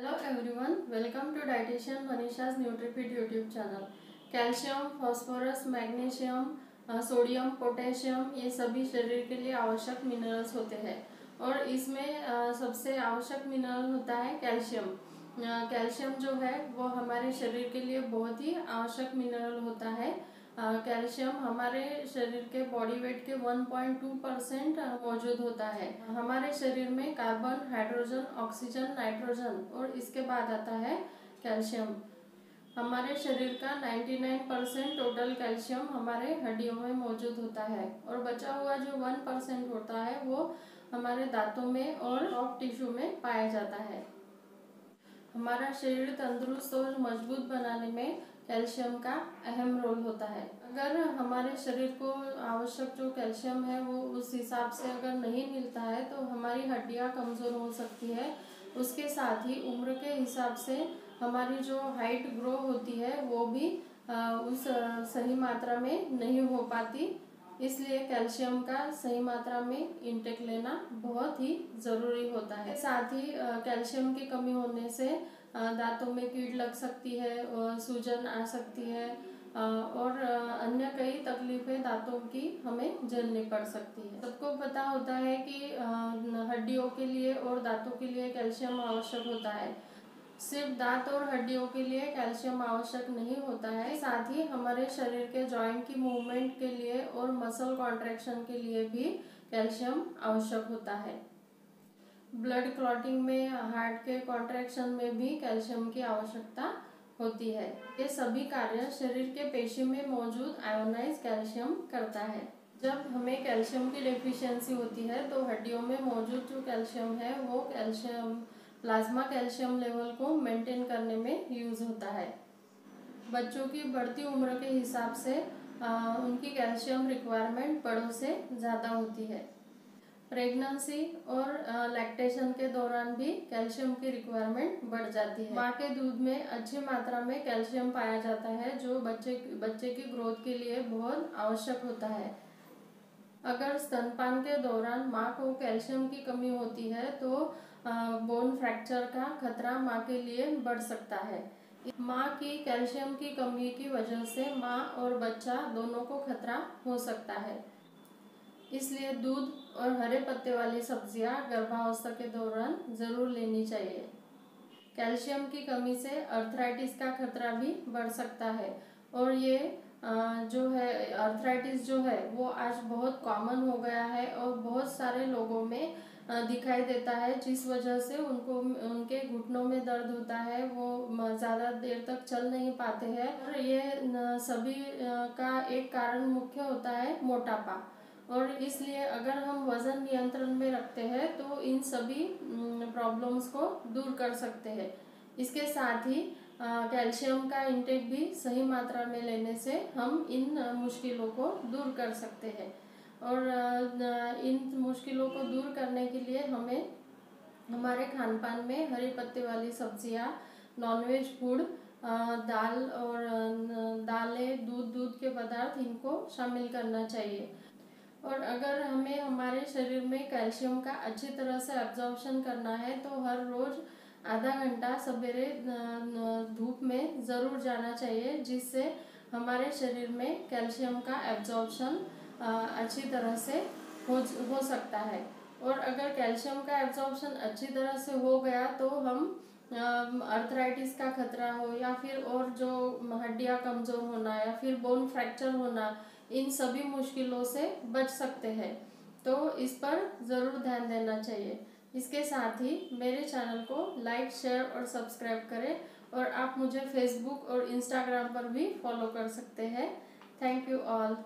Hello everyone, welcome to dietitian Manisha's Nutrifit YouTube channel. Calcium, phosphorus, magnesium, sodium, potassium ये सभी शरीर के लिए आवश्यक मिनरल्स होते हैं और इसमें सबसे आवश्यक मिनरल होता है कैल्शियम। कैल्शियम जो है वो हमारे शरीर के लिए बहुत ही आवश्यक मिनरल होता है। कैल्शियम हमारे शरीर के बॉडी वेट के 1.2% मौजूद होता है। हमारे शरीर में कार्बन, हाइड्रोजन, ऑक्सीजन, नाइट्रोजन और इसके बाद आता है कैल्शियम। हमारे शरीर का 99% टोटल कैल्शियम हमारे हड्डियों में मौजूद होता है और बचा हुआ जो 1% होता है वो हमारे दांतों में और सॉफ्ट टिश्यू में पाया जाता है। हमारा शरीर तंदुरुस्त और मजबूत बनाने में कैल्शियम का अहम रोल होता है। अगर हमारे शरीर को आवश्यक जो कैल्शियम है वो उस हिसाब से अगर नहीं मिलता है तो हमारी हड्डियां कमज़ोर हो सकती है। उसके साथ ही उम्र के हिसाब से हमारी जो हाइट ग्रो होती है वो भी उस सही मात्रा में नहीं हो पाती। इसलिए कैल्शियम का सही मात्रा में इंटेक लेना बहुत ही ज़रूरी होता है। साथ ही कैल्शियम की कमी होने से दांतों में कीड़ लग सकती है, सूजन आ सकती है और अन्य कई तकलीफें दांतों की हमें झेलनी पड़ सकती है। सबको पता होता है कि हड्डियों के लिए और दांतों के लिए कैल्शियम आवश्यक होता है। सिर्फ दांत और हड्डियों के लिए कैल्शियम आवश्यक नहीं होता है, साथ ही हमारे शरीर के जॉइंट की मूवमेंट के लिए और मसल कॉन्ट्रैक्शन के लिए भी कैल्शियम आवश्यक होता है। ब्लड क्लॉटिंग में, हार्ट के कॉन्ट्रैक्शन में भी कैल्शियम की आवश्यकता होती है। ये सभी कार्य शरीर के पेशी में मौजूद आयोनाइज कैल्शियम करता है। जब हमें कैल्शियम की डेफिशिएंसी होती है तो हड्डियों में मौजूद जो कैल्शियम है वो कैल्शियम प्लाज्मा कैल्शियम लेवल को मेंटेन करने में यूज होता है। बच्चों की बढ़ती उम्र के हिसाब से उनकी कैल्शियम रिक्वायरमेंट बड़ों से ज़्यादा होती है। प्रेगनेंसी और लैक्टेशन के दौरान भी कैल्शियम की रिक्वायरमेंट बढ़ जाती है। माँ के दूध में अच्छी मात्रा में कैल्शियम पाया जाता है जो बच्चे की ग्रोथ के लिए बहुत आवश्यक होता है। अगर स्तनपान के दौरान माँ को कैल्शियम की कमी होती है तो बोन फ्रैक्चर का खतरा माँ के लिए बढ़ सकता है। माँ की कैल्शियम की कमी की वजह से माँ और बच्चा दोनों को खतरा हो सकता है। इसलिए दूध और हरे पत्ते वाली सब्जियां गर्भावस्था के दौरान ज़रूर लेनी चाहिए। कैल्शियम की कमी से अर्थराइटिस का खतरा भी बढ़ सकता है और ये जो है अर्थराइटिस जो है वो आज बहुत कॉमन हो गया है और बहुत सारे लोगों में दिखाई देता है, जिस वजह से उनके घुटनों में दर्द होता है, वो ज़्यादा देर तक चल नहीं पाते हैं और ये सभी का एक कारण मुख्य होता है मोटापा। और इसलिए अगर हम वज़न नियंत्रण में रखते हैं तो इन सभी प्रॉब्लम्स को दूर कर सकते हैं। इसके साथ ही कैल्शियम का इंटेक भी सही मात्रा में लेने से हम इन मुश्किलों को दूर कर सकते हैं और इन मुश्किलों को दूर करने के लिए हमें हमारे खान पान में हरे पत्ते वाली सब्जियां, नॉनवेज फूड, दाल और दालें, दूध के पदार्थ इनको शामिल करना चाहिए। और अगर हमें हमारे शरीर में कैल्शियम का अच्छी तरह से एब्जॉर्प्शन करना है तो हर रोज़ आधा घंटा सवेरे धूप में ज़रूर जाना चाहिए, जिससे हमारे शरीर में कैल्शियम का एब्जॉर्प्शन अच्छी तरह से हो सकता है। और अगर कैल्शियम का एब्जॉर्प्शन अच्छी तरह से हो गया तो हम अर्थराइटिस का खतरा हो या फिर और जो हड्डियां कमज़ोर होना या फिर बोन फ्रैक्चर होना, इन सभी मुश्किलों से बच सकते हैं। तो इस पर ज़रूर ध्यान देना चाहिए। इसके साथ ही मेरे चैनल को लाइक, शेयर और सब्सक्राइब करें और आप मुझे फेसबुक और इंस्टाग्राम पर भी फॉलो कर सकते हैं। Thank you all.